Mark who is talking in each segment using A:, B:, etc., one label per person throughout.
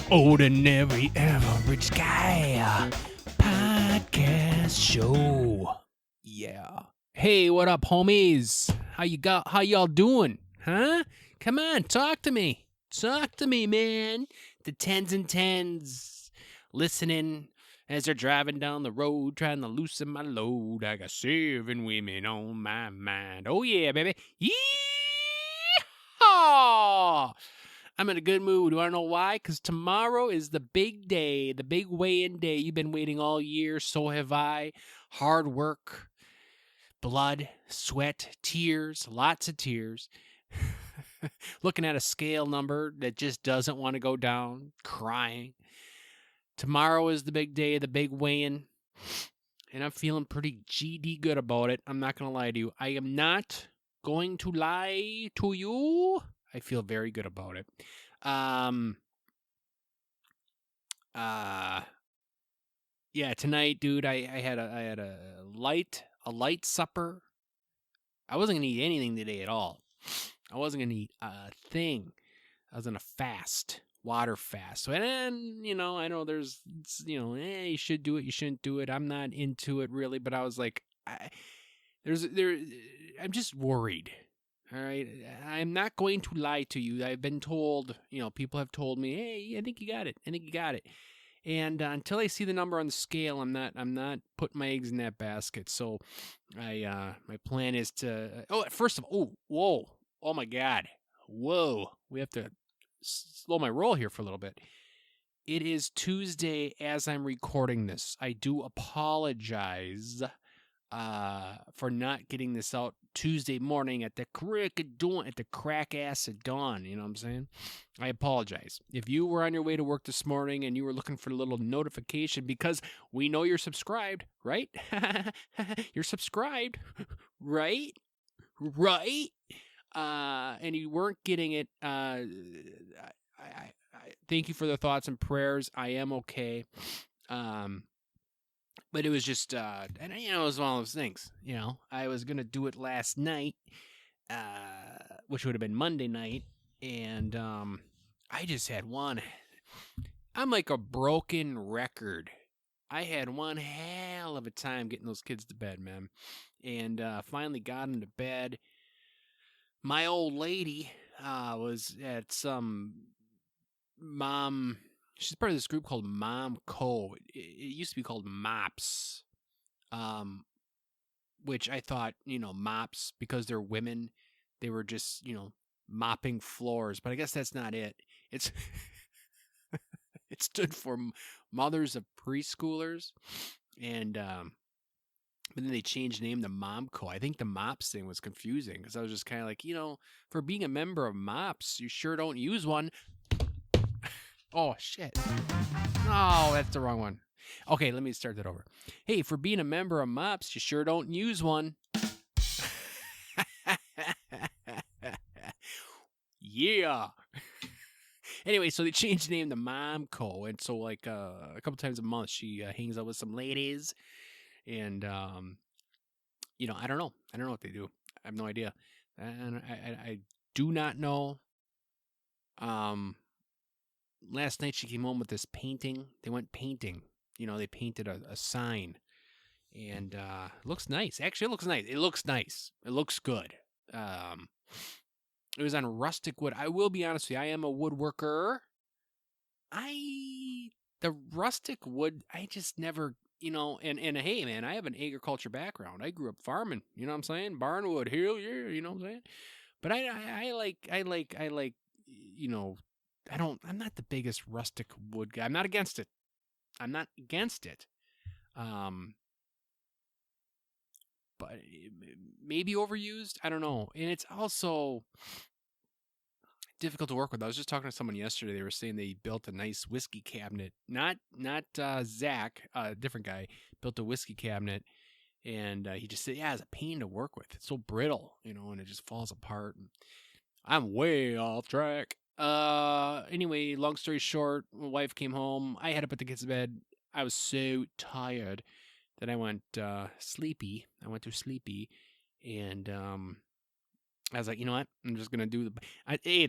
A: Ordinary Average Guy podcast show. Yeah. Hey, what up, homies? How y'all doing? Huh? Come on, talk to me. Talk to me, man. The tens and tens listening as they're driving down the road, trying to loosen my load. I got 7 women on my mind. Oh yeah, baby. Yeehaw! I'm in a good mood. You want to know why? Because tomorrow is the big day, the big weigh-in day. You've been waiting all year. So have I. Hard work, blood, sweat, tears, lots of tears. Looking at a scale number that just doesn't want to go down, crying. Tomorrow is the big day, the big weigh-in, and I'm feeling pretty GD good about it. I'm not going to lie to you. I am not going to lie to you. I feel very good about it. Yeah, tonight, dude, I had a light supper. I wasn't gonna eat anything today at all. I wasn't gonna eat a thing. I was on a fast, water fast. So, and I know there's, you should do it, you shouldn't do it. I'm not into it really, but I was like, I'm just worried. All right, I'm not going to lie to you. I've been told, people have told me, hey, I think you got it. And until I see the number on the scale, I'm not putting my eggs in that basket. So, my plan is to. First of all, whoa, oh my God, whoa, we have to slow my roll here for a little bit. It is Tuesday as I'm recording this. I do apologize for not getting this out Tuesday morning at the crack ass of dawn. You know what I'm saying? I apologize. If you were on your way to work this morning and you were looking for a little notification, because we know you're subscribed, right? You're subscribed, right? Right? And you weren't getting it. I thank you for the thoughts and prayers. I am okay. But it was just, and it was one of those things. I was gonna do it last night, which would have been Monday night, and I just had one. I'm like a broken record. I had one hell of a time getting those kids to bed, man, and finally got them to bed. My old lady was at some mom. She's part of this group called Mom Co. It used to be called MOPS, which I thought, mops, because they're women, they were just, mopping floors. But I guess that's not it. It's it stood for Mothers of Preschoolers, and but then they changed the name to MomCo. I think the MOPS thing was confusing because I was just kind of like, for being a member of MOPS, you sure don't use one. Oh, shit. Oh, that's the wrong one. Okay, let me start that over. Hey, for being a member of MOPS, you sure don't use one. Yeah. Anyway, so they changed the name to MomCo, and so like a couple times a month she hangs out with some ladies, and I don't know what they do. I have no idea, and I do not know. Last night she came home with this painting. They went painting. They painted a sign, and it looks nice. Actually, it looks nice. It looks nice. It looks good. It was on rustic wood. I will be honest with you. I am a woodworker. The rustic wood, I just never, and hey, man, I have an agriculture background. I grew up farming. You know what I'm saying? Barnwood, hell yeah. You know what I'm saying? But I like, I'm not the biggest rustic wood guy. I'm not against it. But maybe overused. I don't know. And it's also difficult to work with. I was just talking to someone yesterday. They were saying they built a nice whiskey cabinet. Not Zach, a different guy, built a whiskey cabinet. And he just said, yeah, it's a pain to work with. It's so brittle, and it just falls apart. And I'm way off track. Anyway, long story short, my wife came home. I had to put the kids to bed. I was so tired that I went sleepy. And I was like, you know what? I'm just gonna do the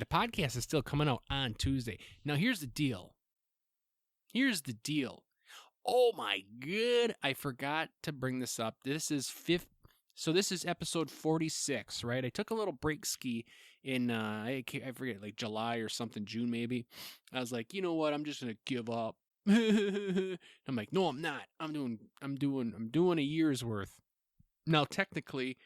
A: podcast is still coming out on Tuesday. Now here's the deal. Here's the deal. Oh my god, I forgot to bring this up. This is episode 46, right? I took a little break ski in I forget, like July or something, June maybe. I was like, you know what? I'm just gonna give up. I'm like, no, I'm not. I'm doing a year's worth. Now, technically,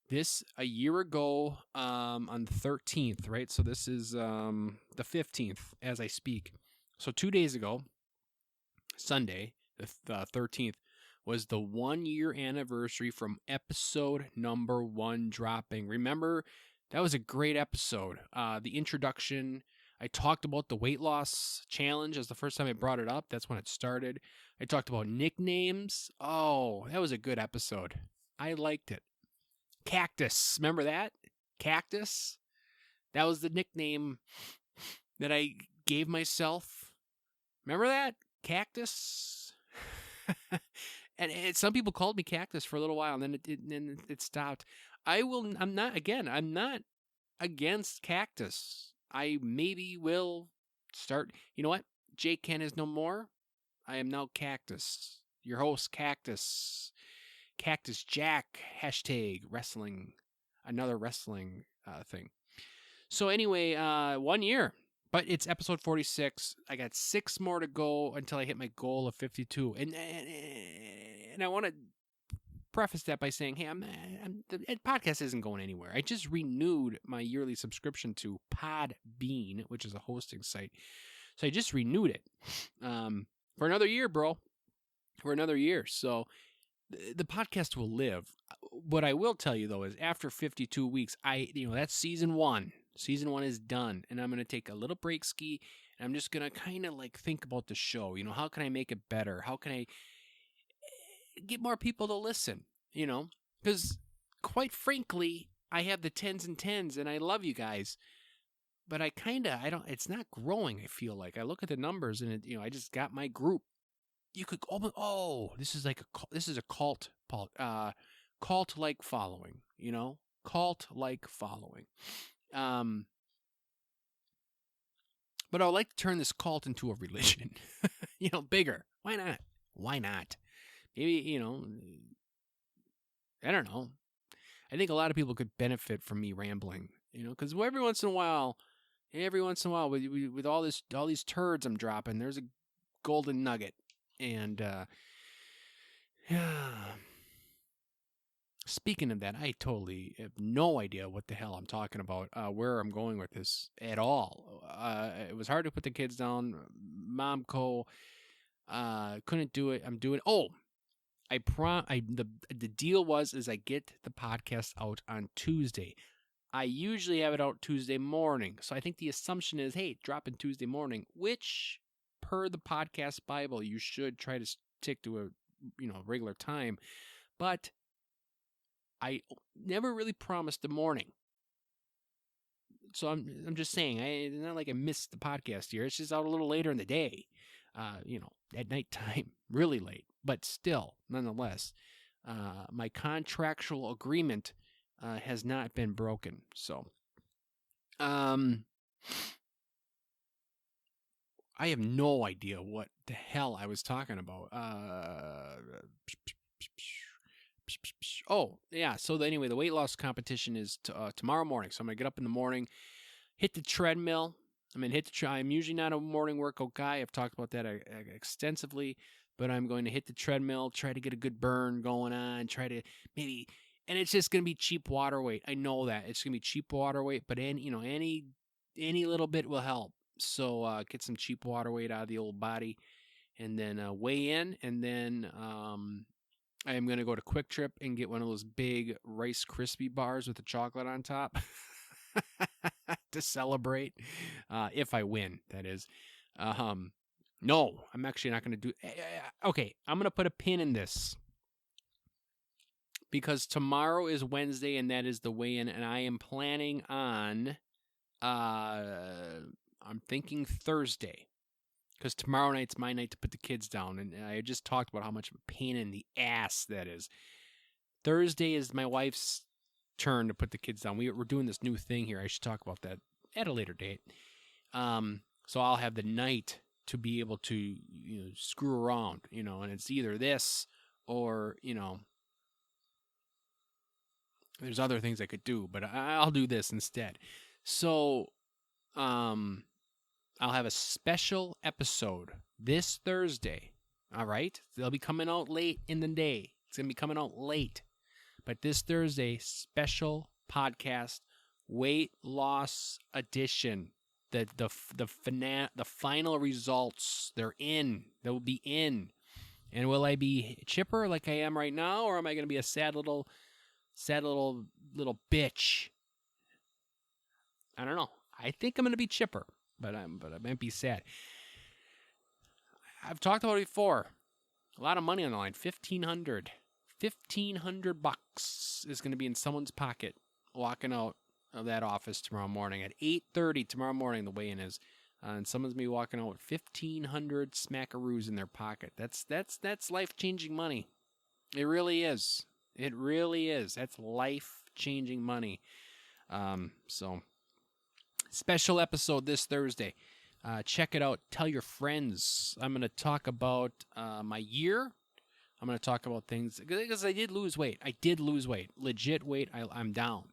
A: this a year ago, on the 13th, right? So this is the 15th as I speak. So 2 days ago, Sunday, the 13th, was the 1 year anniversary from episode number 1 dropping. Remember, that was a great episode. The introduction, I talked about the weight loss challenge as the first time I brought it up. That's when it started. I talked about nicknames. Oh, that was a good episode. I liked it. Cactus. Remember that? Cactus? That was the nickname that I gave myself. Remember that? Cactus? and some people called me Cactus for a little while, and then it stopped. I'm not against Cactus. I maybe will start. You know what? J-Kenn is no more. I am now Cactus. Your host, Cactus. Cactus Jack. # wrestling. Another wrestling thing. So anyway, 1 year. But it's episode 46. I got 6 more to go until I hit my goal of 52. And I want to preface that by saying, hey, the podcast isn't going anywhere. I just renewed my yearly subscription to Podbean, which is a hosting site. So I just renewed it for another year, bro. For another year. So the podcast will live. What I will tell you, though, is after 52 weeks, that's season 1. Season 1 is done, and I'm going to take a little break ski, and I'm just going to kind of like think about the show. How can I make it better? How can I get more people to listen? Because quite frankly, I have the 10s and 10s, and I love you guys, but it's not growing. I feel like I look at the numbers, and I just got my group. You could this is a cult cult-like following. Cult-like following. But I would like to turn this cult into a religion. Bigger. Why not? Why not? Maybe, I don't know. I think a lot of people could benefit from me rambling, because every once in a while, with all these turds I'm dropping, there's a golden nugget. And speaking of that, I totally have no idea what the hell I'm talking about, where I'm going with this at all. It was hard to put the kids down. Momco couldn't do it. I'm doing. Oh, the deal is I get the podcast out on Tuesday. I usually have it out Tuesday morning, so I think the assumption is, hey, drop in Tuesday morning, which per the podcast Bible, you should try to stick to a regular time, but I never really promised the morning. So I'm just saying, it's not like I missed the podcast here. It's just out a little later in the day, at nighttime, really late. But still, nonetheless, my contractual agreement has not been broken. So, I have no idea what the hell I was talking about. Oh, yeah. So anyway, the weight loss competition is tomorrow morning. So I'm going to get up in the morning, hit the treadmill. I'm usually not a morning workout guy. I've talked about that extensively, but I'm going to hit the treadmill, try to get a good burn going on, try to maybe, and it's just going to be cheap water weight. I know that it's going to be cheap water weight, but any little bit will help. So get some cheap water weight out of the old body, and then weigh in, and then I am going to go to Quick Trip and get one of those big Rice Krispie bars with the chocolate on top to celebrate, if I win, that is. No, I'm actually not going to do. Okay, I'm going to put a pin in this because tomorrow is Wednesday, and that is the weigh-in, and I am planning on. I'm thinking Thursday, because tomorrow night's my night to put the kids down, and I just talked about how much of a pain in the ass that is. Thursday is my wife's turn to put the kids down. We're doing this new thing here. I should talk about that at a later date. So I'll have the night to be able to screw around, and it's either this or there's other things I could do, but I'll do this instead. So, I'll have a special episode this Thursday. All right, they'll be coming out late in the day. It's gonna be coming out late, but this Thursday, special podcast, weight loss edition. The final results, they're in. They'll be in. And will I be chipper like I am right now, or am I going to be a sad little bitch? I don't know. I think I'm going to be chipper, but I might be sad. I've talked about it before. A lot of money on the line. $1,500 is going to be in someone's pocket walking out of that office tomorrow morning at 8:30 tomorrow morning. The weigh-in is, and someone's gonna be walking out with 1,500 smackaroos in their pocket. That's life-changing money. It really is. It really is. That's life-changing money. So special episode this Thursday. Check it out. Tell your friends. I'm gonna talk about my year. I'm gonna talk about things because I did lose weight. Legit weight. I'm down.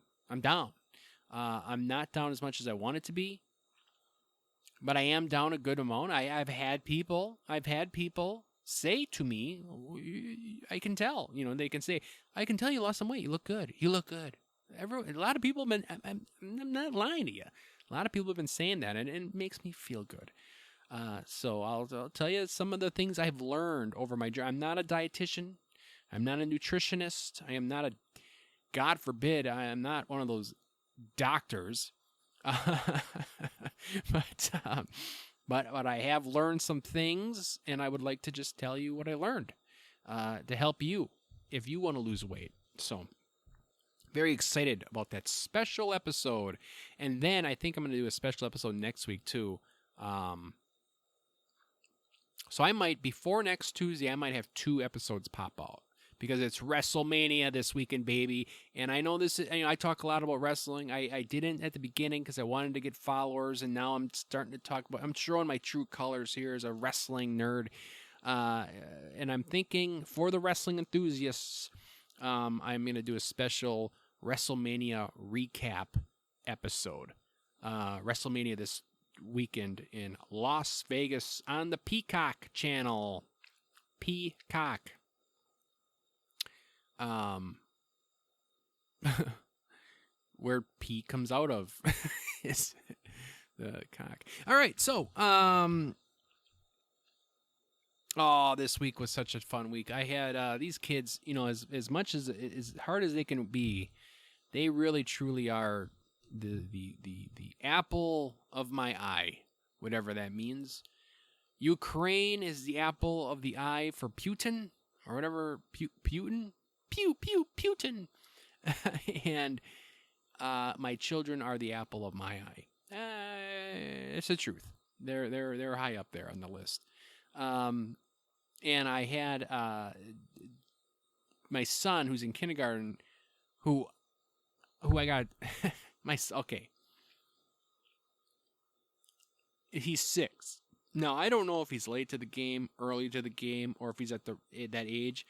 A: I'm not down as much as I want it to be, but I am down a good amount. I've had people say to me, I can tell, they can say, I can tell you lost some weight. You look good. A lot of people have been, I'm not lying to you. A lot of people have been saying that, and it makes me feel good. So I'll tell you some of the things I've learned over my journey. I'm not a dietitian. I'm not a nutritionist. I am not God forbid, I am not one of those doctors, but I have learned some things, and I would like to just tell you what I learned to help you if you want to lose weight. So, very excited about that special episode, and then I think I'm going to do a special episode next week too. So I might, before next Tuesday, I might have 2 episodes pop out. Because it's WrestleMania this weekend, baby. And I know this is, I talk a lot about wrestling. I didn't at the beginning because I wanted to get followers, and now I'm starting to talk about, I'm showing my true colors here as a wrestling nerd. And I'm thinking for the wrestling enthusiasts, I'm going to do a special WrestleMania recap episode. WrestleMania this weekend in Las Vegas on the Peacock channel. Peacock. Where P comes out of is the cock. All right, so this week was such a fun week. I had these kids, as much as hard as they can be, they really truly are the apple of my eye, whatever that means. Ukraine is the apple of the eye for Putin or whatever. Putin. Putin. And my children are the apple of my eye. It's the truth. They're high up there on the list. And I had my son who's in kindergarten, who I got okay. He's 6. Now I don't know if he's late to the game, early to the game, or if he's at that age.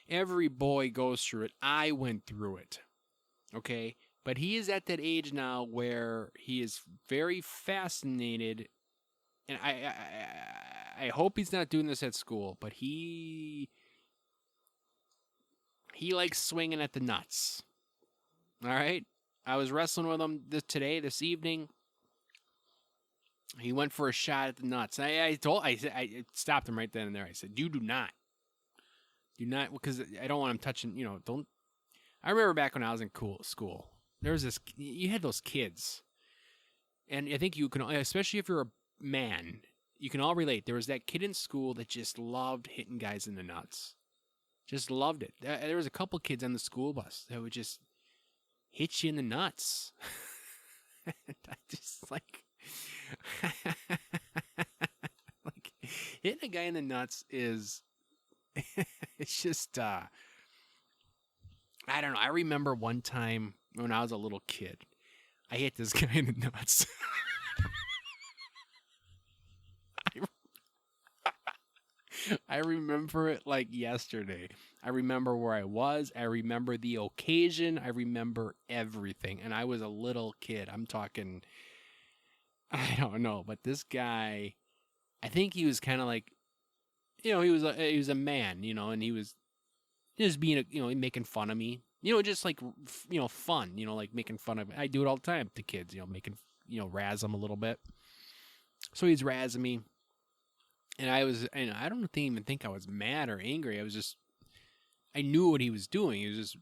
A: Every boy goes through it. I went through it. Okay? But he is at that age now where he is very fascinated. And I hope he's not doing this at school, but he likes swinging at the nuts. All right? I was wrestling with him this evening. He went for a shot at the nuts. I stopped him right then and there. I said, "You do not, because I don't want him touching. Don't." I remember back when I was in school. There was this. You had those kids, and I think you can, especially if you're a man, you can all relate. There was that kid in school that just loved hitting guys in the nuts. Just loved it. There was a couple kids on the school bus that would just hit you in the nuts. And I just like hitting a guy in the nuts is it's just I don't know. I remember one time when I was a little kid, I hit this guy in the nuts. I remember it like yesterday. I remember where I was. I remember the occasion. I remember everything. And I was a little kid. I'm talking, I don't know, but this guy, I think he was kind of like, he was a man, and he was just being, making fun of me, just like, fun, like making fun of. I do it all the time to kids, making, razz them a little bit. So he's razzing me, and I don't even think I was mad or angry. I knew what he was doing. He was just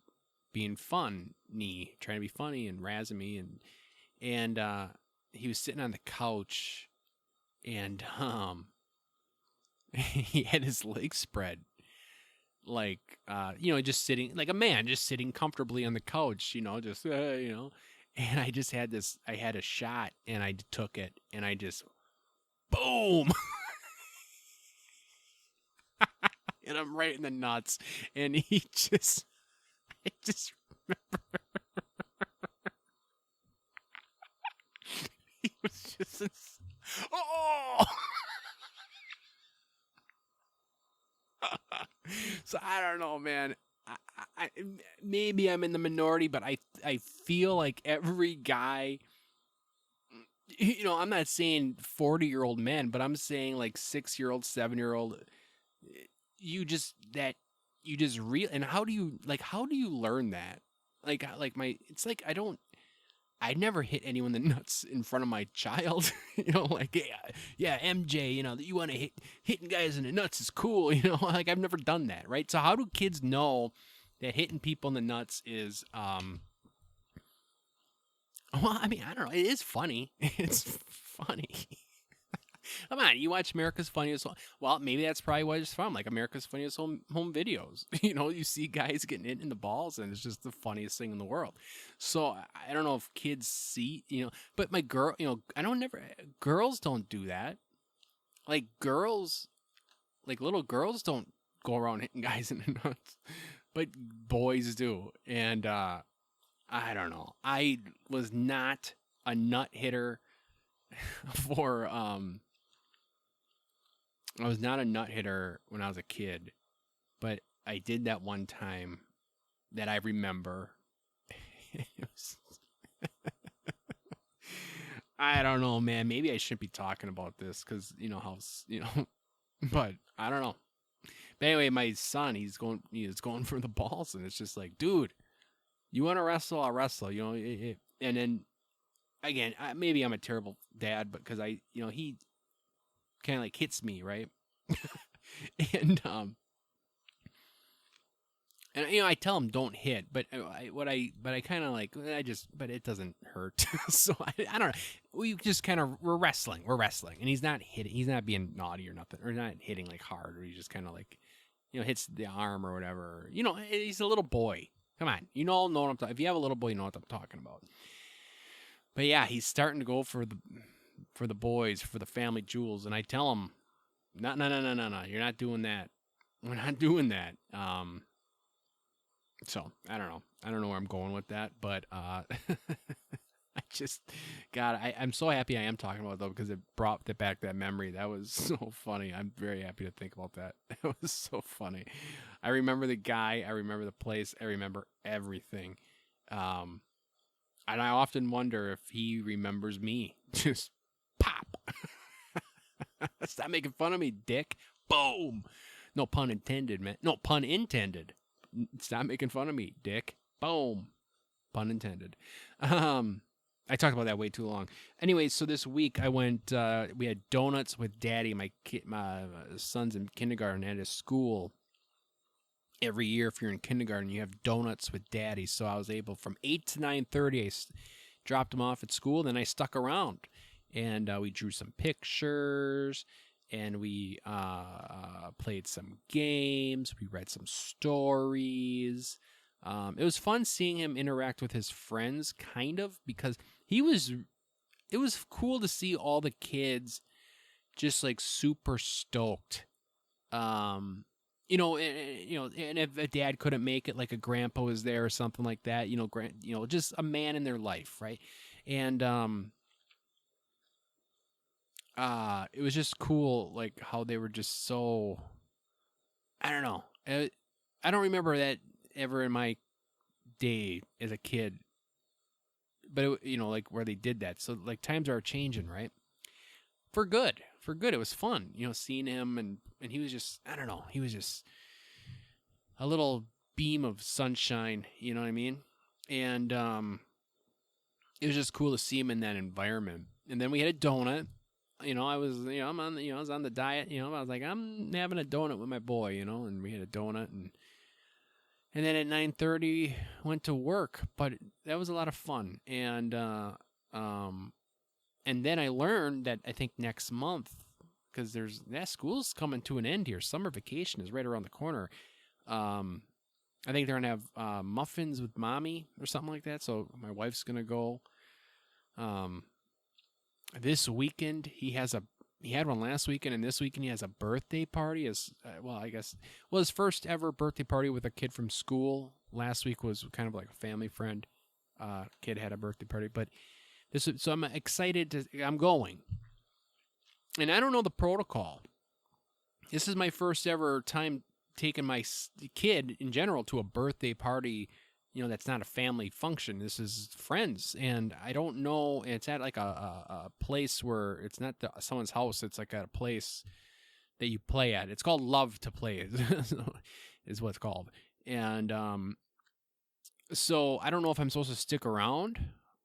A: being funny, trying to be funny and razzing me, and he was sitting on the couch, and he had his legs spread, like just sitting like a man, just sitting comfortably on the couch, and I had a shot, and I took it, and I just boom. Hit him right in the nuts, and I just he was just, oh. So I don't know, man. I maybe I'm in the minority, but I feel like every guy, I'm not saying 40-year-old men, but I'm saying like 6-year-old, 7-year-old. You just real. And how do you learn that? It's like I never hit anyone in the nuts in front of my child. Like, yeah, MJ, that you want to hitting guys in the nuts is cool. Like I've never done that, right? So how do kids know that hitting people in the nuts is, well, I mean, I don't know. It is funny. It's funny. Come on, you watch America's Funniest Home. Well, maybe that's probably what it's from, like America's Funniest Home Videos. You see guys getting hit in the balls, and it's just the funniest thing in the world. So I don't know if kids see, but my girl, girls don't do that. Like girls, like little girls don't go around hitting guys in the nuts, but boys do. And I don't know. I was not a nut hitter for I was not a nut hitter when I was a kid, but I did that one time that I remember. I don't know, man. Maybe I shouldn't be talking about this because but I don't know. But anyway, my son, he's going for the balls, and it's just like, dude, you want to wrestle? I'll wrestle. And then again, maybe I'm a terrible dad, but because he kind of like hits me, right? and I tell him don't hit, but I kind of like, but it doesn't hurt. So I don't know. We're wrestling, and he's not hitting, he's not being naughty or nothing, or not hitting like hard, or he just kind of like, hits the arm or whatever. He's a little boy. Come on, know what I'm talking. If you have a little boy, you know what I'm talking about. But yeah, he's starting to go for the boys, for the family jewels, and I tell him, no, you're not doing that. We're not doing that. So I don't know. I don't know where I'm going with that, but I just, God, I'm so happy I am talking about it, though, because it brought back that memory. That was so funny. I'm very happy to think about that. It was so funny. I remember the guy. I remember the place. I remember everything. And I often wonder if he remembers me. Just pop. Stop making fun of me, dick. Boom. No pun intended, man. No pun intended. Stop making fun of me, dick. Boom. Pun intended. I talked about that way too long. Anyway, so this week I went, we had donuts with Daddy. My son's in kindergarten at his school. Every year, if you're in kindergarten, you have donuts with Daddy. So I was able, from 8 to 9:30, I dropped him off at school. Then I stuck around, and we drew some pictures, and we played some games. We read some stories. It was fun seeing him interact with his friends, kind of, because it was cool to see all the kids just like super stoked. And if a dad couldn't make it, like a grandpa was there or something like that, just a man in their life, right? And it was just cool, like how they were just so I don't know. I don't remember that ever in my day as a kid, but like where they did that. So like times are changing, right? For good, for good. It was fun, seeing him, and he was just, I don't know, he was just a little beam of sunshine. You know what I mean? And it was just cool to see him in that environment. And then we had a donut. I was, I'm on, I was on the diet. I was like, I'm having a donut with my boy. And we had a donut, and then at 9:30 went to work. But that was a lot of fun. And then I learned that I think next month, because school's coming to an end here. Summer vacation is right around the corner. I think they're gonna have muffins with mommy or something like that. So my wife's gonna go. This weekend he had one last weekend, and this weekend he has a birthday party. I guess his first ever birthday party with a kid from school. Last week was kind of like a family friend. Kid had a birthday party, but so I'm excited I'm going, and I don't know the protocol. This is my first ever time taking my kid in general to a birthday party, that's not a family function. This is friends, and I don't know. It's at like a place where it's not someone's house. It's like at a place that you play at. It's called Love to Play, is what it's called. And so I don't know if I'm supposed to stick around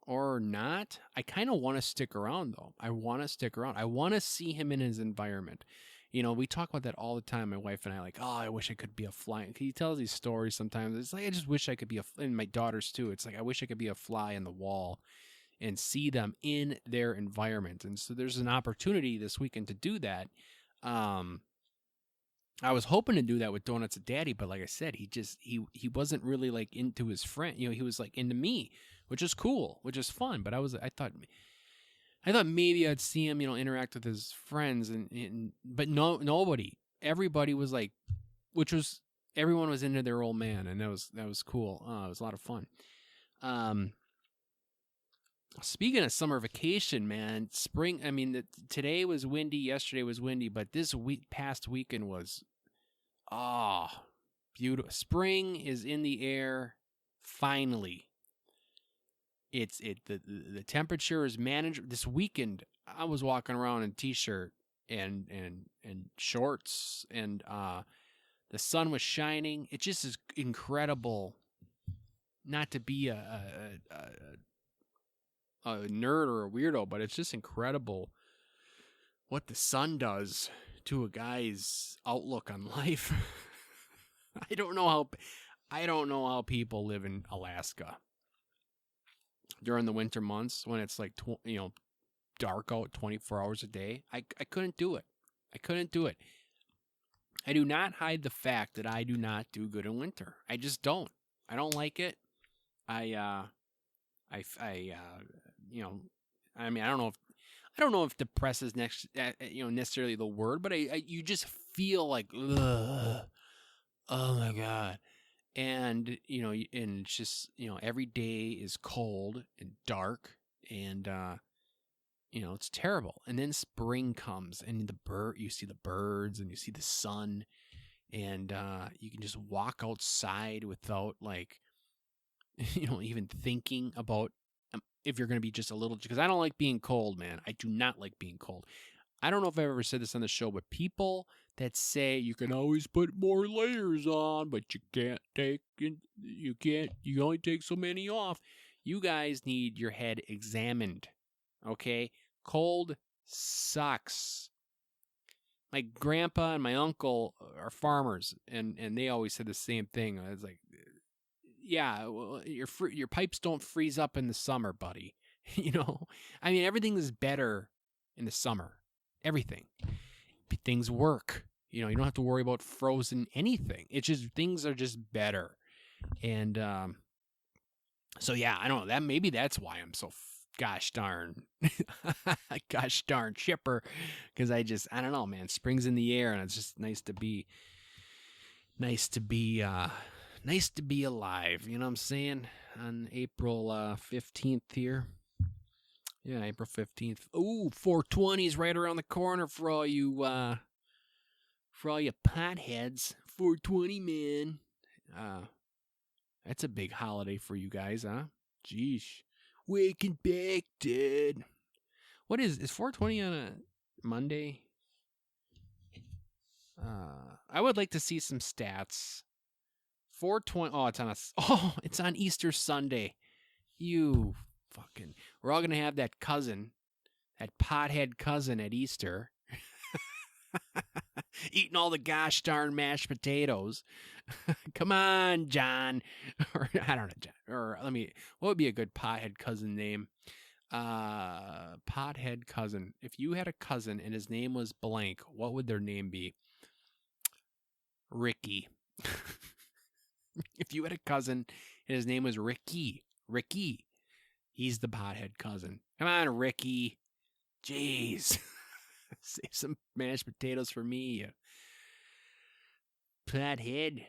A: or not. I kind of want to stick around, though. I want to stick around. I want to see him in his environment. We talk about that all the time, my wife and I, like, oh, I wish I could be a fly. He tells these stories sometimes. It's like, I just wish I could be and my daughters too. It's like, I wish I could be a fly in the wall and see them in their environment. And so there's an opportunity this weekend to do that. I was hoping to do that with Donuts and Daddy, but like I said, he wasn't really like into his friend. He was like into me, which is cool, which is fun. But I thought maybe I'd see him, interact with his friends, but nobody. Everybody was like, everyone was into their old man, and that was cool. It was a lot of fun. Speaking of summer vacation, man, spring. I mean, today was windy, yesterday was windy, but this past weekend was, beautiful. Spring is in the air, finally. The temperature is managed. This weekend, I was walking around in t-shirt and shorts, and the sun was shining. It just is incredible. Not to be a nerd or a weirdo, but it's just incredible what the sun does to a guy's outlook on life. I don't know how people live in Alaska during the winter months when it's like dark out 24 hours a day. I couldn't do it. I do not hide the fact that I do not do good in winter. I just don't. I don't like it. I don't know if depressed is necessarily the word, but you just feel like, ugh, oh my God. And, and it's just, every day is cold and dark, and, it's terrible. And then spring comes, and you see the birds, and you see the sun, and, you can just walk outside without like, even thinking about if you're going to be just a little, because I don't like being cold, man. I do not like being cold. I don't know if I've ever said this on the show, but people that say you can always put more layers on, but you only take so many off. You guys need your head examined, okay? Cold sucks. My grandpa and my uncle are farmers, and they always said the same thing. I was like, yeah, well, your pipes don't freeze up in the summer, buddy. I mean, everything is better in the summer. Everything. Things work. You don't have to worry about frozen anything. It's just, things are just better. And so yeah, I don't know. Maybe that's why I'm so gosh darn chipper, because I don't know, man. Spring's in the air, and it's just nice to be alive. You know what I'm saying? On April 15th here. Yeah, April 15th. Ooh, 420 is right around the corner for all you potheads. 420, man. That's a big holiday for you guys, huh? Jeez. Waking back, Dad. What is 420 on a Monday? I would like to see some stats. 420. It's on Easter Sunday. You fucking. We're all gonna have that cousin, that pothead cousin at Easter, eating all the gosh darn mashed potatoes. Come on, John. Or I don't know, John. Or what would be a good pothead cousin name? Pothead cousin. If you had a cousin and his name was blank, what would their name be? Ricky. If you had a cousin and his name was Ricky, he's the pothead cousin. Come on, Ricky. Jeez. Save some mashed potatoes for me, you pothead.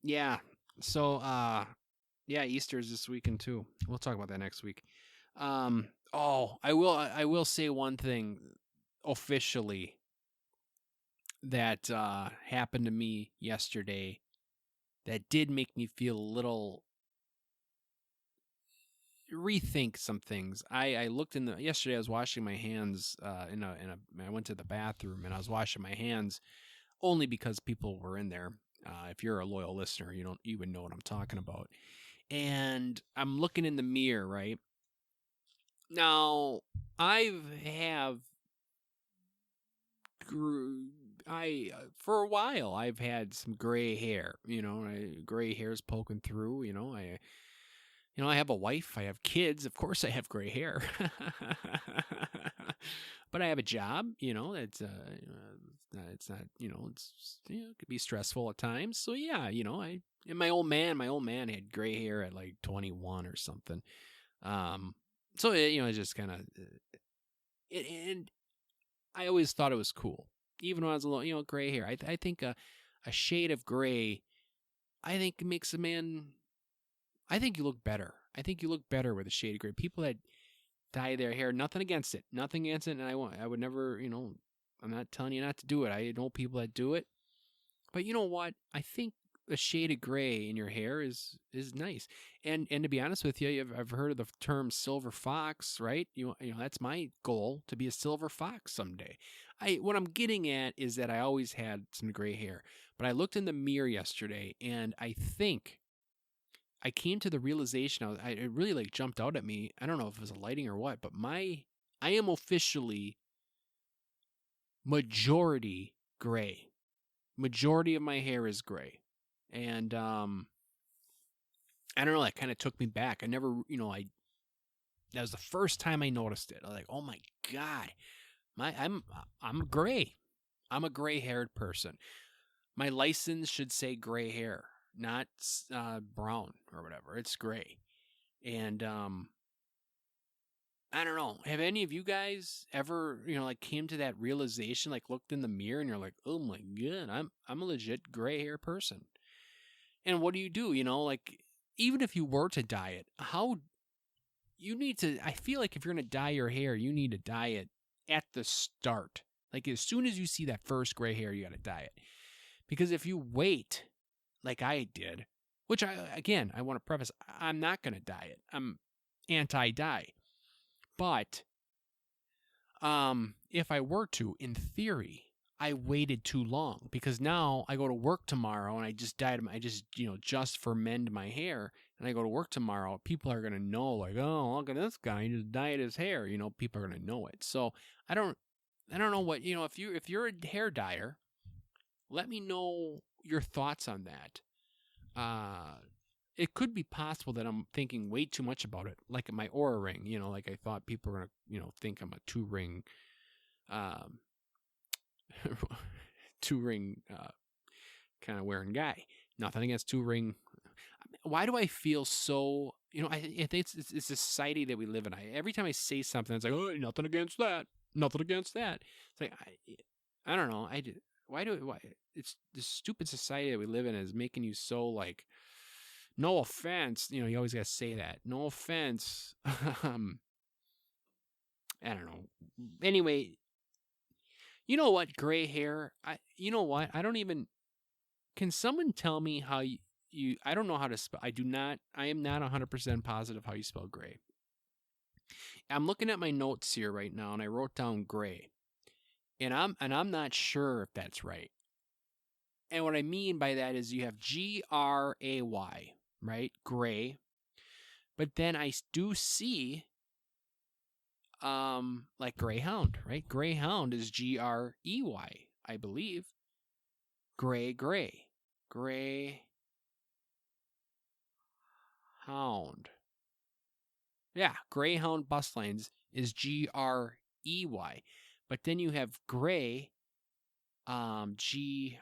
A: Yeah. So, Easter is this weekend too. We'll talk about that next week. I will say one thing officially that happened to me yesterday that did make me feel a little rethink some things. I looked yesterday I was washing my hands I went to the bathroom and I was washing my hands only because people were in there. If you're a loyal listener, you don't even know what I'm talking about. And I'm looking in the mirror, right? Now, for a while I've had some gray hair, gray hair's poking through, I have a wife, I have kids, of course I have gray hair. But I have a job, it's not, it could be stressful at times. So yeah, my old man had gray hair at like 21 or something. So it's just kind of, and I always thought it was cool, even when I was a little, gray hair. I think a shade of gray, I think makes a man. I think you look better. I think you look better with a shade of gray. People that dye their hair, nothing against it, and I would never, I'm not telling you not to do it. I know people that do it, but you know what? I think a shade of gray in your hair is nice. And to be honest with you, I've heard of the term silver fox, right? That's my goal, to be a silver fox someday. What I'm getting at is that I always had some gray hair, but I looked in the mirror yesterday and I think I came to the realization, it really like jumped out at me. I don't know if it was a lighting or what, but I am officially majority gray. Majority of my hair is gray. And I don't know, that kind of took me back. I never, that was the first time I noticed it. I was like, oh my God, I'm gray. I'm a gray-haired person. My license should say gray hair, not brown or whatever. It's gray. And I don't know. Have any of you guys ever, came to that realization, like looked in the mirror and you're like, oh my God, I'm a legit gray hair person. And what do? Even if you were to dye it, I feel like if you're going to dye your hair, you need to dye it at the start. Like as soon as you see that first gray hair, you got to dye it. Because if you wait, like I did, which I want to preface, I'm not going to dye it. I'm anti-dye. But if I were to, in theory, I waited too long because now I go to work tomorrow and I just dyed them. I just for men my hair, and I go to work tomorrow. People are gonna know, like, oh, look at this guy, he just dyed his hair. People are gonna know it. So I don't know what if you're a hair dyer, let me know your thoughts on that. It could be possible that I'm thinking way too much about it, like my Aura ring. Like I thought people were gonna think I'm a 2-ring. Two-ring kind of wearing guy. Nothing against 2-ring. Why do I feel so? I think it's a society that we live in. Every time I say something, it's like, oh, nothing against that. Nothing against that. It's like I don't know. Why it's this stupid society that we live in is making you so like. No offense, you always gotta say that. No offense. I don't know. Anyway. You know what? Gray hair. You know what? I don't even. Can someone tell me how you I don't know how to spell. I am not 100% positive how you spell gray. I'm looking at my notes here right now and I wrote down gray. And I'm not sure if that's right. And what I mean by that is you have Gray, right? Gray. But then I do see like greyhound, right? Greyhound is Grey, I believe. Gray. Greyhound. Yeah, Greyhound bus lanes is Grey. But then you have gray, Gray.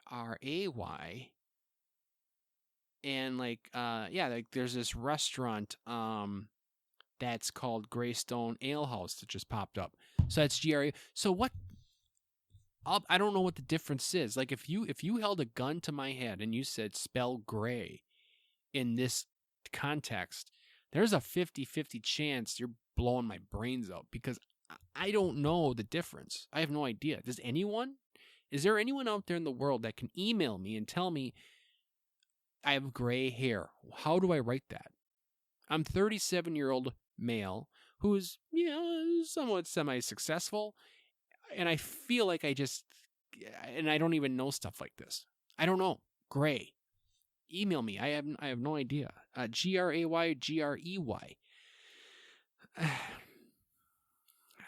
A: And like like there's this restaurant that's called Greystone Ale House that just popped up. So that's GRA. So what I don't know what the difference is. Like if you held a gun to my head and you said spell gray in this context, there's a 50-50 chance you're blowing my brains out because I don't know the difference. I have no idea. Is there anyone out there in the world that can email me and tell me I have gray hair? How do I write that? I'm 37-year-old male who is, somewhat semi-successful, and I feel like I don't even know stuff like this. I don't know. Gray. Email me. I have no idea. Grey.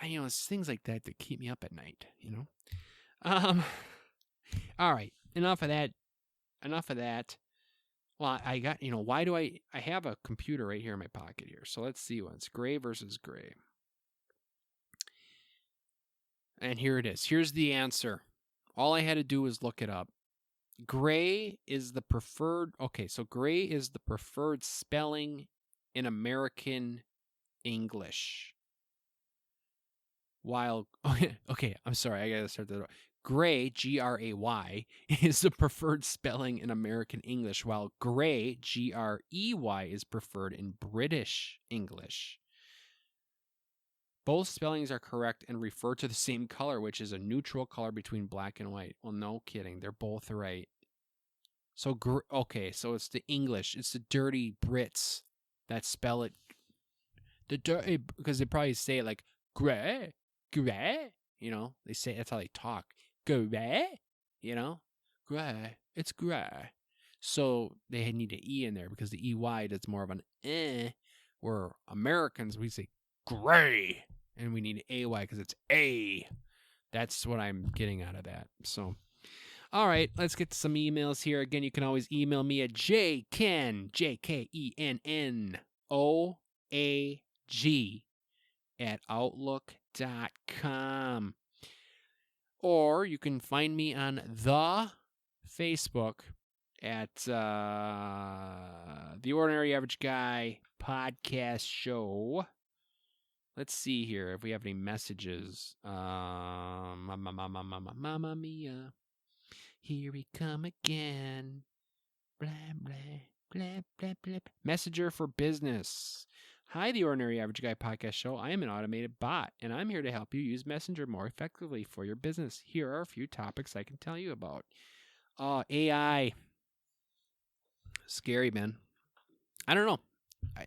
A: It's things like that that keep me up at night, All right. Enough of that. Well, I got, why do I have a computer right here in my pocket here. So let's see what's gray versus gray. And here it is. Here's the answer. All I had to do was look it up. Gray is the preferred spelling in American English. While, okay, I'm sorry, I gotta start that over. Gray, Gray, is the preferred spelling in American English, while gray, Grey, is preferred in British English. Both spellings are correct and refer to the same color, which is a neutral color between black and white. Well, no kidding. They're both right. So, so it's the English. It's the dirty Brits that spell it. Because they probably say it like, gray. They say that's how they talk. Gray, gray. It's gray. So they need an E in there because the EY does more of an where Americans, we say gray. And we need an AY because it's A. That's what I'm getting out of that. So, all right, let's get to some emails here. Again, you can always email me at J-Kenn, JKENNOAG at outlook.com. Or you can find me on the Facebook at the Ordinary Average Guy podcast show. Let's see here if we have any messages. Mamma mia. Here we come again. Blah, blah, blah, blah, blah. Messenger for business. Hi, the Ordinary Average Guy podcast show. I am an automated bot, and I'm here to help you use Messenger more effectively for your business. Here are a few topics I can tell you about. AI. Scary, man. I don't know.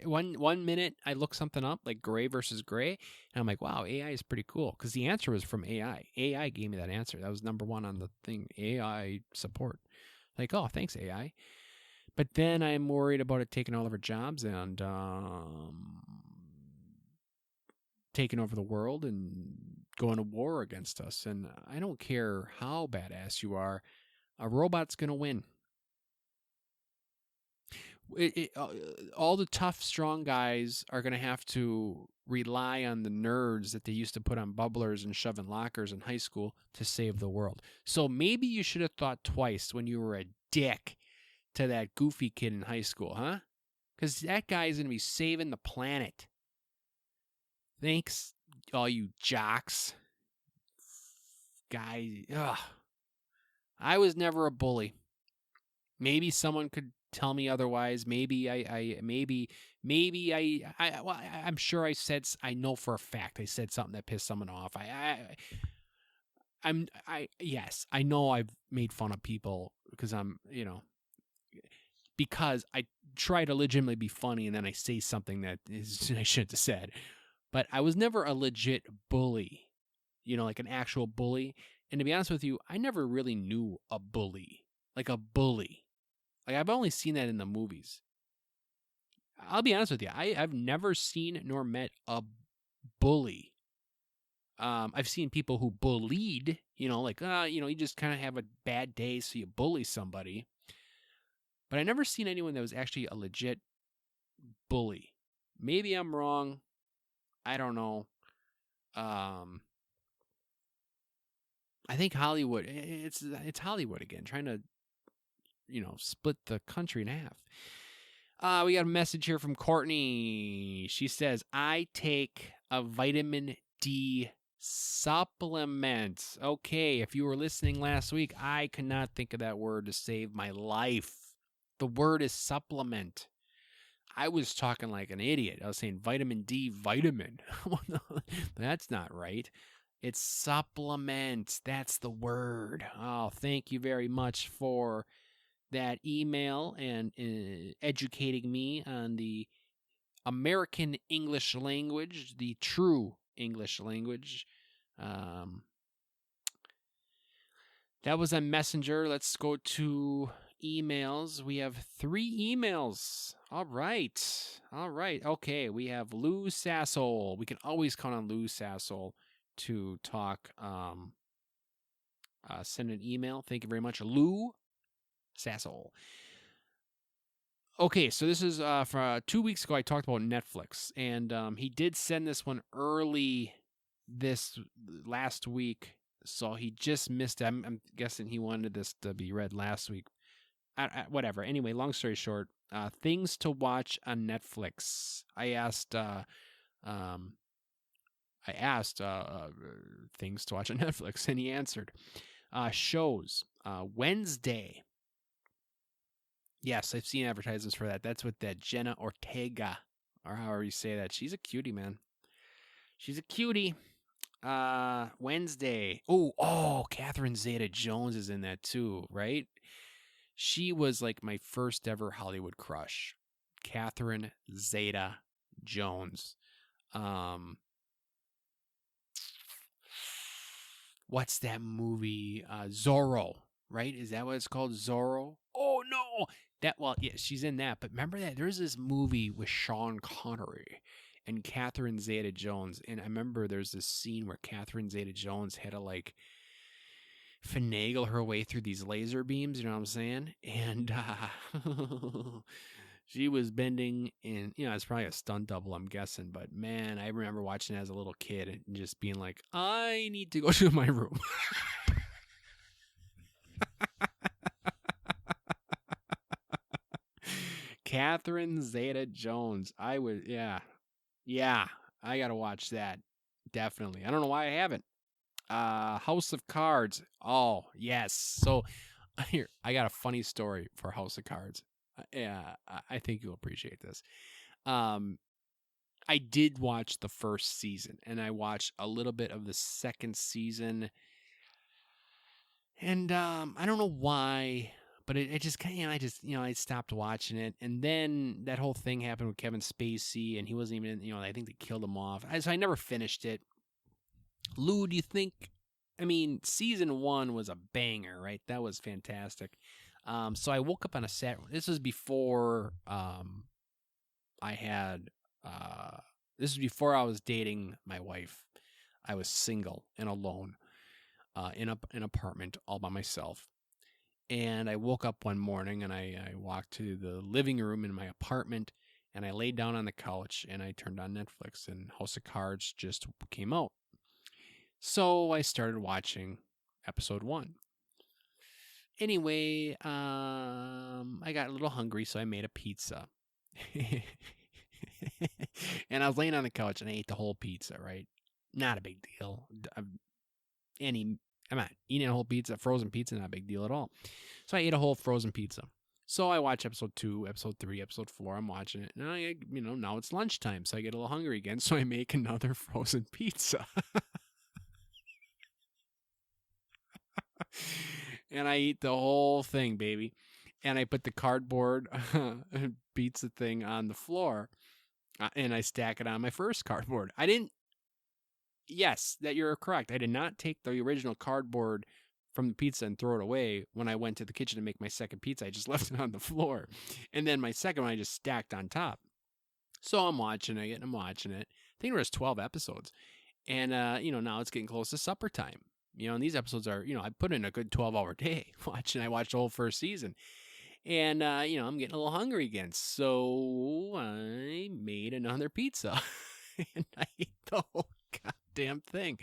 A: One minute I look something up like gray versus gray, and I'm like, wow, AI is pretty cool because the answer was from AI. AI gave me that answer. That was number one on the thing. AI support. Like, oh, thanks, AI. But then I'm worried about it taking all of our jobs and taking over the world and going to war against us. And I don't care how badass you are, a robot's going to win. All the tough, strong guys are going to have to rely on the nerds that they used to put on bubblers and shove in lockers in high school to save the world. So maybe you should have thought twice when you were a dick to that goofy kid in high school, huh? Because that guy is going to be saving the planet. Thanks, all you jocks. Guys, I was never a bully. Maybe someone could tell me otherwise. Maybe I'm sure I know for a fact I said something that pissed someone off. yes, I know I've made fun of people because because I try to legitimately be funny and then I say something that is I shouldn't have said. But I was never a legit bully, like an actual bully. And to be honest with you, I never really knew a bully, like a bully. Like I've only seen that in the movies. I'll be honest with you, I've never seen nor met a bully. I've seen people who bullied, you just kind of have a bad day, so you bully somebody. But I never seen anyone that was actually a legit bully. Maybe I'm wrong. I don't know. Um, I think Hollywood. It's Hollywood again, trying to split the country in half. We got a message here from Courtney. She says, "I take a vitamin D supplement." Okay, if you were listening last week, I could not think of that word to save my life. The word is supplement. I was talking like an idiot. I was saying vitamin D vitamin. That's not right. It's supplement. That's the word. Oh, thank you very much for that email and educating me on the American English language, the true English language. That was a messenger. Let's go to emails. We have 3 emails. All right. Okay, we have Lou Sassel. We can always count on Lou Sassel to talk. Send an email. Thank you very much, Lou Sassel. Okay, so this is for 2 weeks ago. I talked about Netflix, and he did send this one early this last week, so he just missed it. I'm guessing he wanted this to be read last week. Whatever. Anyway, long story short, things to watch on Netflix. I asked things to watch on Netflix, and he answered. Shows. Wednesday. Yes, I've seen advertisements for that. That's with that Jenna Ortega, or however you say that. She's a cutie, man. She's a cutie. Wednesday. Oh, Catherine Zeta-Jones is in that too, right? She was like my first ever Hollywood crush. Catherine Zeta-Jones. What's that movie? Zorro, right? Is that what it's called? Zorro? Oh, no. Yeah, she's in that. But remember that there's this movie with Sean Connery and Catherine Zeta-Jones. And I remember there's this scene where Catherine Zeta-Jones had to like finagle her way through these laser beams, you know what I'm saying? And she was bending, and it's probably a stunt double, I'm guessing. But man, I remember watching it as a little kid and just being like, I need to go to my room. Catherine Zeta-Jones. Yeah, I gotta watch that. Definitely. I don't know why I haven't. House of Cards. Oh, yes. So here, I got a funny story for House of Cards. Yeah, I think you'll appreciate this. I did watch the first season, and I watched a little bit of the second season. And I don't know why, but it just kind of, I stopped watching it. And then that whole thing happened with Kevin Spacey, and he wasn't even, I think they killed him off. So I never finished it. Lou, do you think, season 1 was a banger, right? That was fantastic. So I woke up on a Saturday. This was before this was before I was dating my wife. I was single and alone in an apartment all by myself. And I woke up one morning and I walked to the living room in my apartment, and I laid down on the couch and I turned on Netflix, and House of Cards just came out. So I started watching episode 1. Anyway, I got a little hungry, so I made a pizza. And I was laying on the couch and I ate the whole pizza, right? Not a big deal. I'm not eating a whole pizza, frozen pizza, not a big deal at all. So I ate a whole frozen pizza. So I watch episode 2, episode 3, episode 4. I'm watching it. And now it's lunchtime, so I get a little hungry again. So I make another frozen pizza. and I eat the whole thing, baby. And I put the cardboard pizza thing on the floor, and I stack it on my first cardboard. I didn't. Yes, that you're correct. I did not take the original cardboard from the pizza and throw it away when I went to the kitchen to make my second pizza. I just left it on the floor, and then my second one I just stacked on top. So I'm watching it, and I'm watching it. I think there was 12 episodes, and now it's getting close to supper time. And these episodes are, I put in a good 12-hour day watching. I watched the whole first season. And, I'm getting a little hungry again. So I made another pizza. And I ate the whole goddamn thing.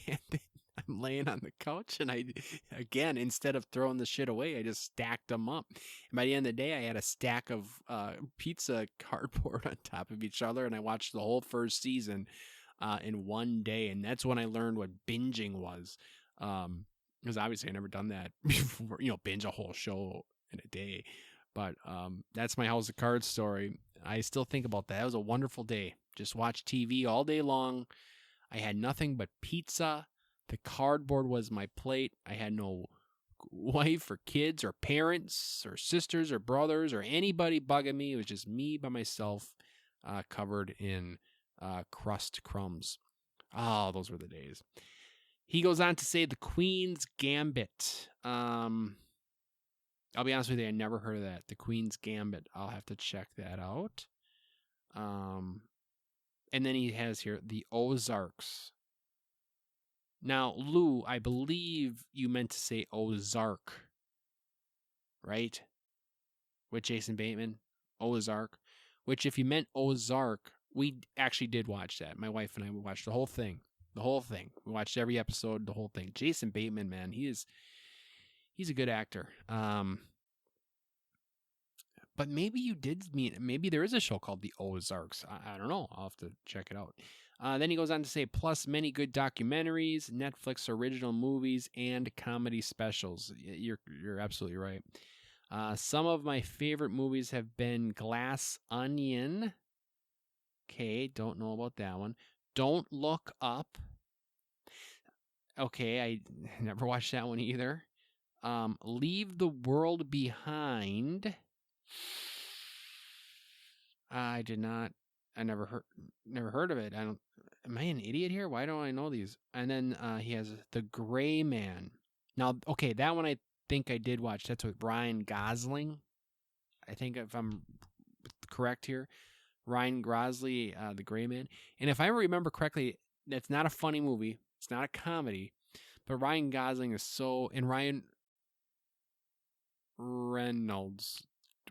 A: And then I'm laying on the couch. And again, instead of throwing the shit away, I just stacked them up. And by the end of the day, I had a stack of pizza cardboard on top of each other. And I watched the whole first season in one day. And that's when I learned what binging was. Because obviously I never done that before, binge a whole show in a day. But that's my House of Cards story. I still think about that. It was a wonderful day. Just watch TV all day long. I had nothing but pizza. The cardboard was my plate. I had no wife or kids or parents or sisters or brothers or anybody bugging me. It was just me by myself, covered in crust crumbs. Oh, those were the days. He goes on to say The Queen's Gambit. I'll be honest with you, I never heard of that. The Queen's Gambit. I'll have to check that out. And then he has here The Ozarks. Now, Lou, I believe you meant to say Ozark, right? With Jason Bateman, Ozark. Which, if you meant Ozark, we actually did watch that. My wife and I, we watched the whole thing. The whole thing. We watched every episode, the whole thing. Jason Bateman, man, he's a good actor. But maybe you did mean, maybe there is a show called The Ozarks. I don't know. I'll have to check it out. Then he goes on to say, plus many good documentaries, Netflix original movies, and comedy specials. You're absolutely right. Some of my favorite movies have been Glass Onion. Okay, don't know about that one. Don't Look Up. Okay, I never watched that one either. Leave the World Behind. I did not. I never heard of it. I don't. Am I an idiot here? Why don't I know these? And then he has The Gray Man. Now, okay, that one I think I did watch. That's with Ryan Gosling. I think if I'm correct here, Ryan Gosling, The Gray Man. And if I remember correctly, that's not a funny movie. It's not a comedy, but Ryan Gosling is so, and Ryan Reynolds.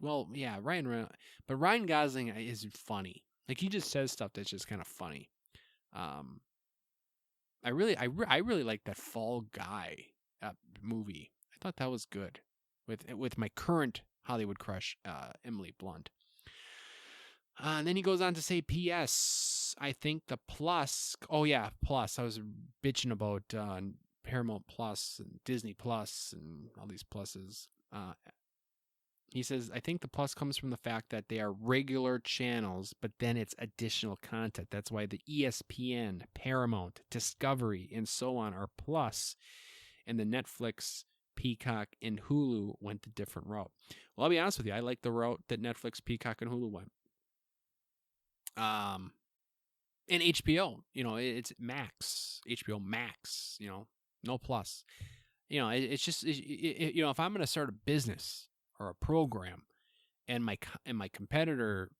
A: Well, yeah, Ryan Reynolds, but Ryan Gosling is funny. Like, he just says stuff that's just kind of funny. I really like that Fall Guy movie. I thought that was good with my current Hollywood crush, Emily Blunt. And then he goes on to say, P.S. I think the Plus. Oh yeah, Plus. I was bitching about Paramount Plus and Disney Plus and all these pluses. He says, I think the plus comes from the fact that they are regular channels, but then it's additional content. That's why the ESPN, Paramount, Discovery, and so on are plus, and the Netflix, Peacock, and Hulu went the different route. Well, I'll be honest with you. I like the route that Netflix, Peacock, and Hulu went. And HBO, it's Max, HBO Max, no plus. It's just, if I'm going to start a business or a program, and my competitor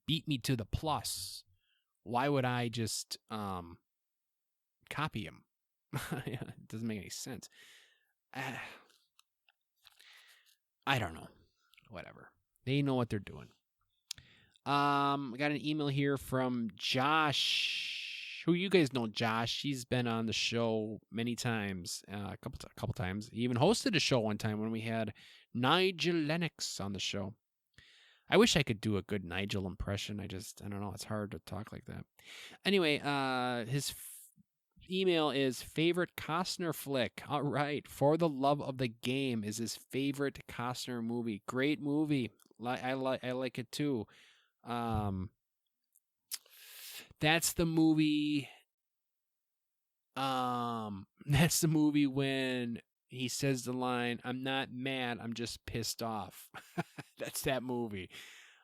A: beat me to the plus, why would I just copy him? It doesn't make any sense. I don't know. Whatever. They know what they're doing. I got an email here from Josh, who you guys know. Josh, he's been on the show many times, a couple times. He even hosted a show one time when we had Nigel Lennox on the show. I wish I could do a good Nigel impression. I don't know. It's hard to talk like that. Anyway, his email is favorite Costner flick. All right. For the Love of the Game is his favorite Costner movie. Great movie. I like it too. That's the movie. That's the movie when he says the line, "I'm not mad, I'm just pissed off." That's that movie.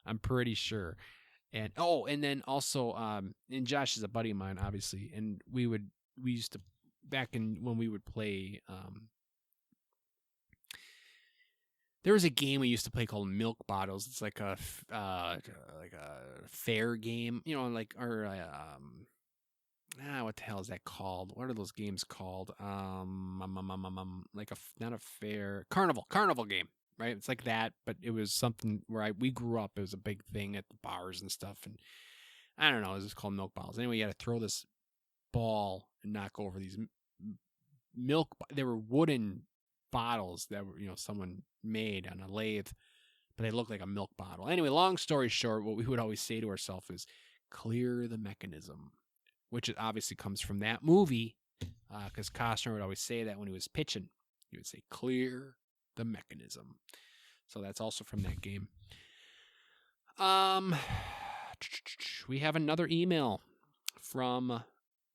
A: I'm pretty sure. And then also, and Josh is a buddy of mine, obviously, and we used to, back in when we would play, there was a game we used to play called Milk Bottles. It's like like a fair game, what the hell is that called? What are those games called? Like not a fair carnival game, right? It's like that, but it was something where we grew up. It was a big thing at the bars and stuff, and I don't know. It was just called Milk Bottles. Anyway, you had to throw this ball and knock over these milk. They were wooden bottles that were someone made on a lathe, but they looked like a milk bottle. Anyway, long story short, what we would always say to ourselves is, "Clear the mechanism," which obviously comes from that movie, because Costner would always say that when he was pitching. He would say, "Clear the mechanism." So that's also from that game. We have another email from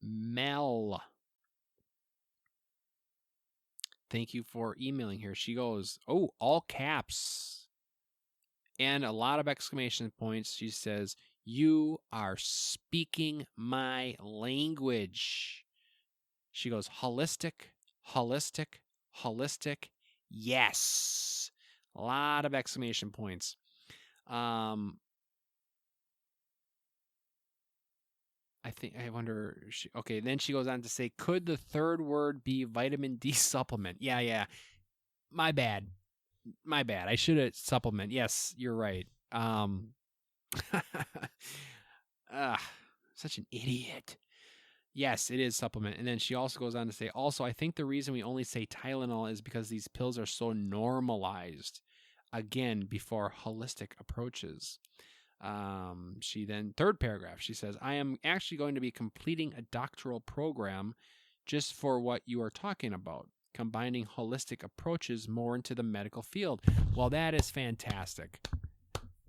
A: Mel. Thank you for emailing here. She goes, all caps and a lot of exclamation points. She says, "You are speaking my language." She goes, holistic, holistic, holistic. Yes. A lot of exclamation points. I wonder. Okay, then she goes on to say, "Could the third word be vitamin D supplement?" Yeah. My bad. I should have supplement. Yes, you're right. Such an idiot. Yes, it is supplement. And then she also goes on to say, "Also, I think the reason we only say Tylenol is because these pills are so normalized. Again, before holistic approaches." She then, third paragraph, she says, "I am actually going to be completing a doctoral program just for what you are talking about, combining holistic approaches more into the medical field." Well, that is fantastic.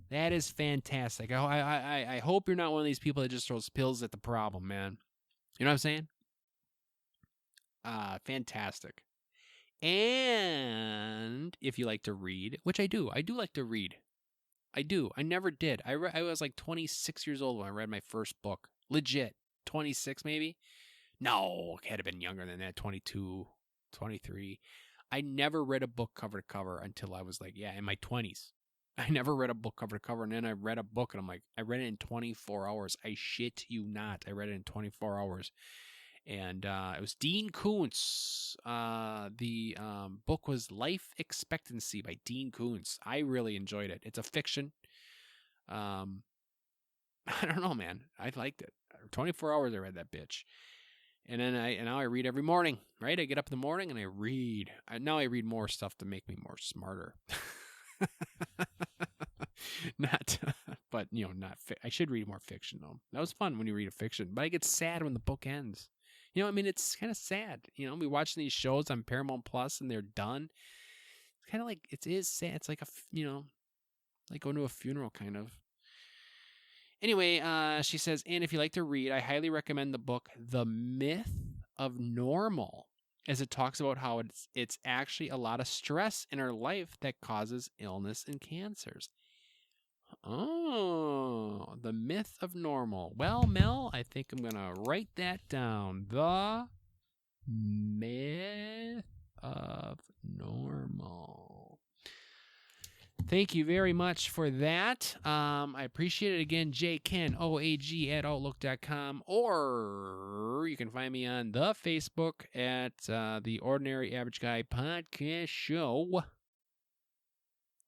A: That is fantastic. I hope you're not one of these people that just throws pills at the problem, man. You know what I'm saying? Fantastic. And if you like to read, which I do like to read. I do. I never did. I was like 26 years old when I read my first book. Legit. 26 maybe? No, it had to have been younger than that. 22, 23. I never read a book cover to cover until I was like, in my 20s. I never read a book cover to cover, and then I read a book, and I'm like, I read it in 24 hours. I shit you not. I read it in 24 hours. And it was Dean Koontz. The book was Life Expectancy by Dean Koontz. I really enjoyed it. It's a fiction. I don't know, man. I liked it. 24 hours I read that bitch. And then now I read every morning, right? I get up in the morning and I read. Now I read more stuff to make me more smarter. Not, but not. I should read more fiction though. That was fun when you read a fiction, but I get sad when the book ends. It's kind of sad. We watching these shows on Paramount Plus and they're done. It's kind of like, it is sad. It's like like going to a funeral kind of. Anyway, she says, "And if you like to read, I highly recommend the book The Myth of Normal, as it talks about how it's actually a lot of stress in our life that causes illness and cancers." Oh, The Myth of Normal. Well, Mel, I think I'm going to write that down. The Myth of Normal. Thank you very much for that. I appreciate it. Again, J-Kenn, OAG at Outlook.com, or you can find me on the Facebook at the Ordinary Average Guy Podcast Show.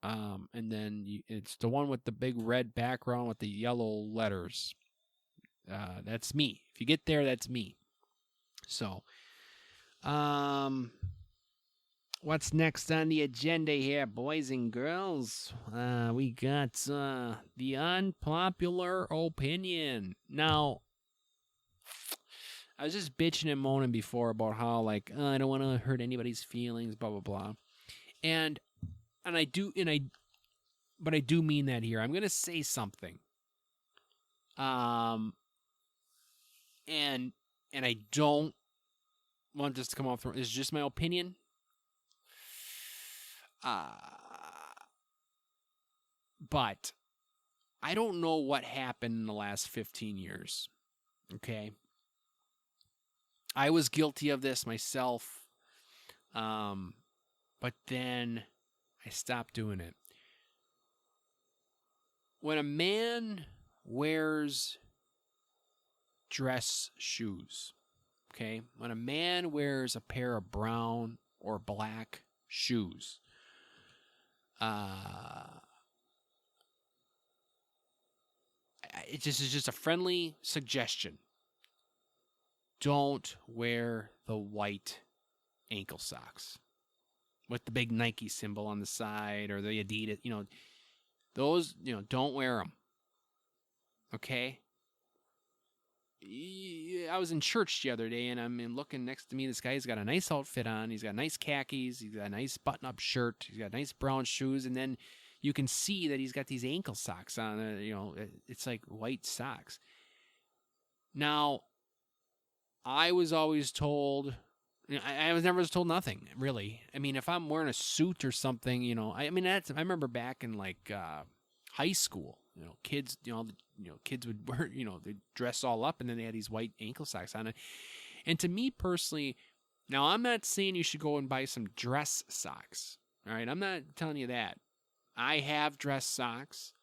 A: And then it's the one with the big red background with the yellow letters. That's me. If you get there, that's me. So, what's next on the agenda here, boys and girls? We got the unpopular opinion. Now, I was just bitching and moaning before about how I don't want to hurt anybody's feelings, blah blah blah, and I do but I do mean that here. I'm gonna say something, and I don't want this to come off. It's just my opinion. But I don't know what happened in the last 15 years. Okay. I was guilty of this myself. But then I stopped doing it. When a man wears dress shoes, okay? When a man wears a pair of brown or black shoes, it's just a friendly suggestion. Don't wear the white ankle socks with the big Nike symbol on the side or the Adidas, those, don't wear them. Okay? I was in church the other day, and I'm looking next to me. This guy's got a nice outfit on. He's got nice khakis. He's got a nice button-up shirt. He's got nice brown shoes, and then you can see that he's got these ankle socks on. It's like white socks. Now, I was always told, I was never told nothing, really. I mean, if I'm wearing a suit or something, I remember back in like high school, kids, kids would wear, they'd dress all up and then they had these white ankle socks on it. And to me personally, now I'm not saying you should go and buy some dress socks. All right. I'm not telling you that. I have dress socks.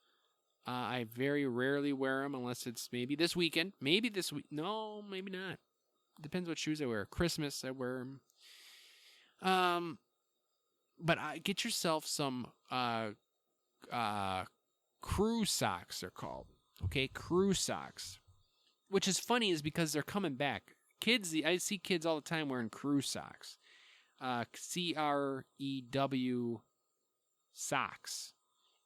A: I very rarely wear them unless it's maybe this weekend. Maybe this week. No, maybe not. Depends what shoes I wear. Christmas, I wear them. But get yourself some crew socks, they're called. Okay, crew socks. Which is funny is because they're coming back. Kids, I see kids all the time wearing crew socks. CREW socks.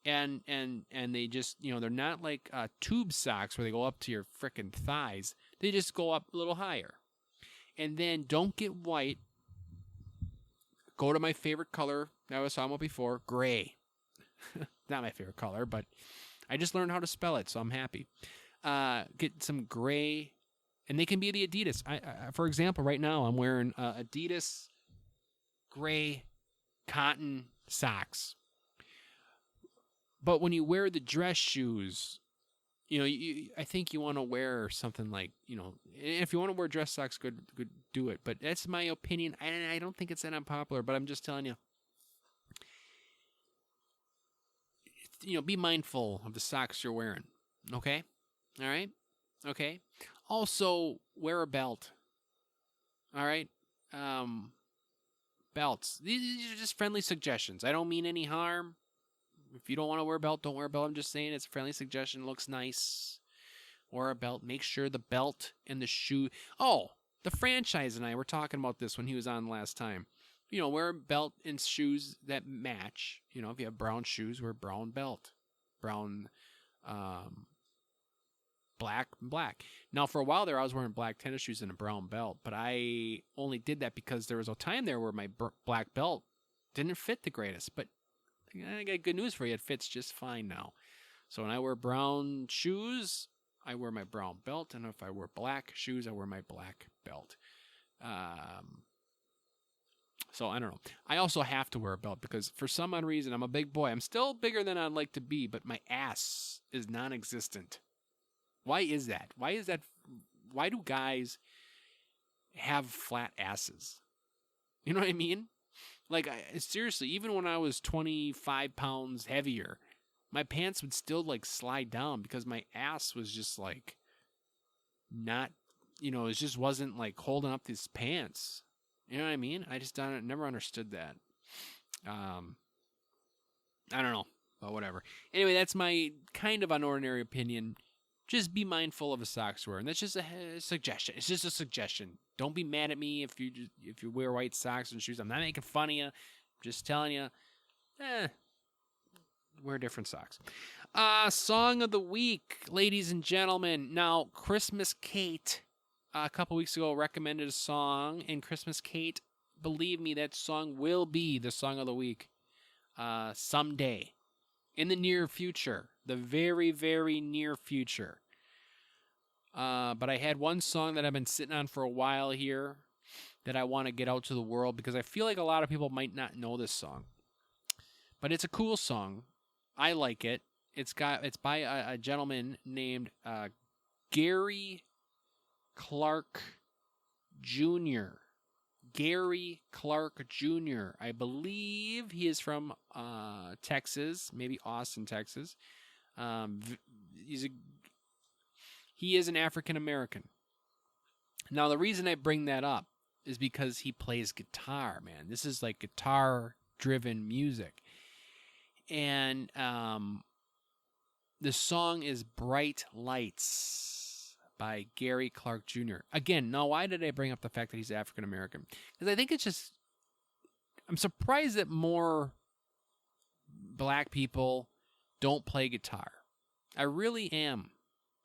A: And they just, they're not like tube socks where they go up to your frickin' thighs. They just go up a little higher. And then don't get white. Go to my favorite color. I was talking about before, gray. Not my favorite color, but I just learned how to spell it, so I'm happy. Get some gray, and they can be the Adidas. For example, right now I'm wearing Adidas gray cotton socks. But when you wear the dress shoes, I think you want to wear something like, if you want to wear dress socks, good do it. But that's my opinion. I don't think it's that unpopular, but I'm just telling you. Be mindful of the socks you're wearing. Okay? All right? Okay? Also, wear a belt. All right? Belts. These are just friendly suggestions. I don't mean any harm. If you don't want to wear a belt, don't wear a belt. I'm just saying it's a friendly suggestion. It looks nice. Wear a belt. Make sure the belt and the shoe. Oh, the franchise and I were talking about this when he was on last time. Wear a belt and shoes that match. If you have brown shoes, wear brown belt. Brown, black. Now, for a while there, I was wearing black tennis shoes and a brown belt. But I only did that because there was a time there where my black belt didn't fit the greatest. But I got good news for you. It fits just fine now. So when I wear brown shoes, I wear my brown belt. And if I wear black shoes, I wear my black belt. So I don't know. I also have to wear a belt because for some odd reason, I'm a big boy. I'm still bigger than I'd like to be, but my ass is non-existent. Why is that? Why do guys have flat asses? You know what I mean? Like, seriously, even when I was 25 pounds heavier, my pants would still, like, slide down because my ass was just, like, not, it just wasn't, like, holding up these pants. You know what I mean? I just never understood that. I don't know, but whatever. Anyway, that's my kind of unordinary opinion. Just be mindful of the socks wear, and that's just a suggestion. It's just a suggestion. Don't be mad at me if you wear white socks and shoes. I'm not making fun of you. I'm just telling you, wear different socks. Song of the week, ladies and gentlemen. Now, Christmas Kate, a couple weeks ago, recommended a song, and Christmas Kate, believe me, that song will be the song of the week someday. In the near future. The very, very near future. But I had one song that I've been sitting on for a while here that I want to get out to the world because I feel like a lot of people might not know this song. but it's a cool song. I like it. It's by a gentleman named Gary Clark Jr. Gary Clark Jr. I believe he is from Texas, maybe Austin, Texas. He is an African American. Now, the reason I bring that up is because he plays guitar, man. This is like guitar-driven music. And the song is Bright Lights by Gary Clark Jr. Again, now why did I bring up the fact that he's African American? Because I think it's just, I'm surprised that more black people don't play guitar. I really am.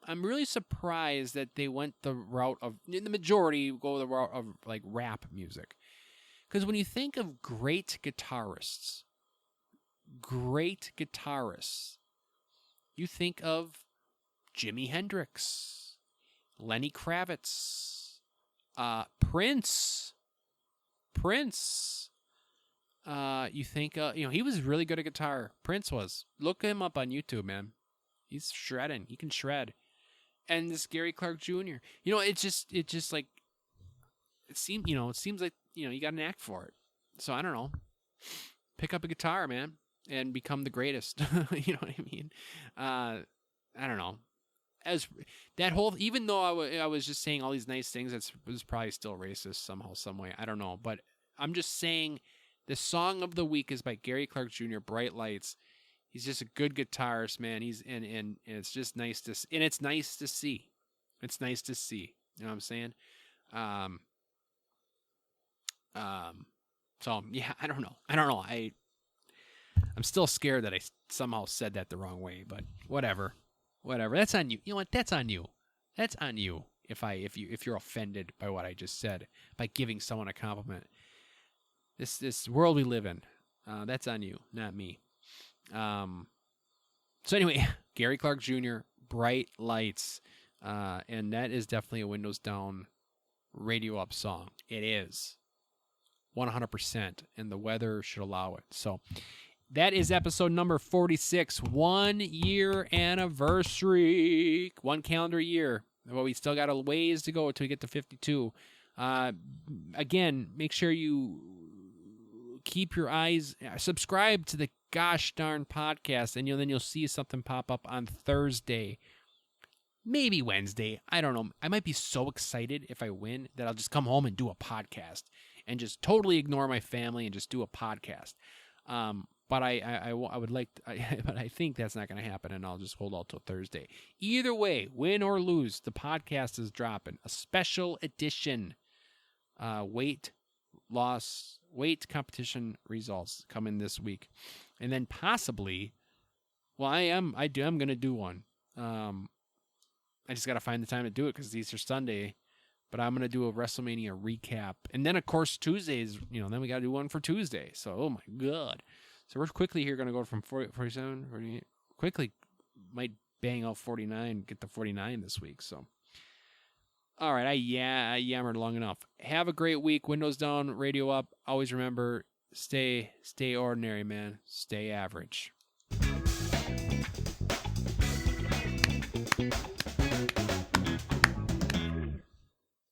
A: I'm really surprised that they went the route of, in the majority, go the route of like rap music. Because when you think of great guitarists, you think of Jimi Hendrix, Lenny Kravitz, Prince. You think, he was really good at guitar. Prince was. Look him up on YouTube, man. He's shredding. He can shred. And this Gary Clark Jr. It just like, it seems like, you got an act for it. So I don't know. Pick up a guitar, man, and become the greatest. You know what I mean? I don't know. As that whole, even though I was just saying all these nice things, that was probably still racist somehow, some way. I don't know. But I'm just saying the song of the week is by Gary Clark Jr., Bright Lights. He's just a good guitarist, man. He's and it's just nice to see. It's nice to see. It's nice to see. You know what I'm saying? So yeah, I don't know. I'm still scared that I somehow said that the wrong way, but whatever. That's on you. You know what? That's on you. That's on you. If you're offended by what I just said, by giving someone a compliment, this world we live in, that's on you, not me. So anyway, Gary Clark Jr., Bright Lights, and that is definitely a Windows Down Radio Up song. It is 100%, and the weather should allow it. So that is episode number 46, 1 year anniversary, 1 calendar year. Well, we still got a ways to go until we get to 52. Again, make sure you keep your eyes, subscribe to the gosh darn podcast, and then you'll see something pop up on Thursday, maybe Wednesday. I don't know. I might be so excited if I win that I'll just come home and do a podcast and just totally ignore my family and just do a podcast. But I would like to, but I think that's not going to happen, and I'll just hold out till Thursday. Either way, win or lose, the podcast is dropping. A special edition weight competition results coming this week. And then possibly, well, I'm going to do one. I just got to find the time to do it because it's Easter Sunday. But I'm going to do a WrestleMania recap. And then, of course, Tuesdays, then we got to do one for Tuesday. So, oh my God. So we're quickly here going to go from 47, 48. Quickly might bang out 49, get to 49 this week. So, all right, I yammered long enough. Have a great week. Windows Down, Radio Up. Always remember, stay ordinary, man. Stay average.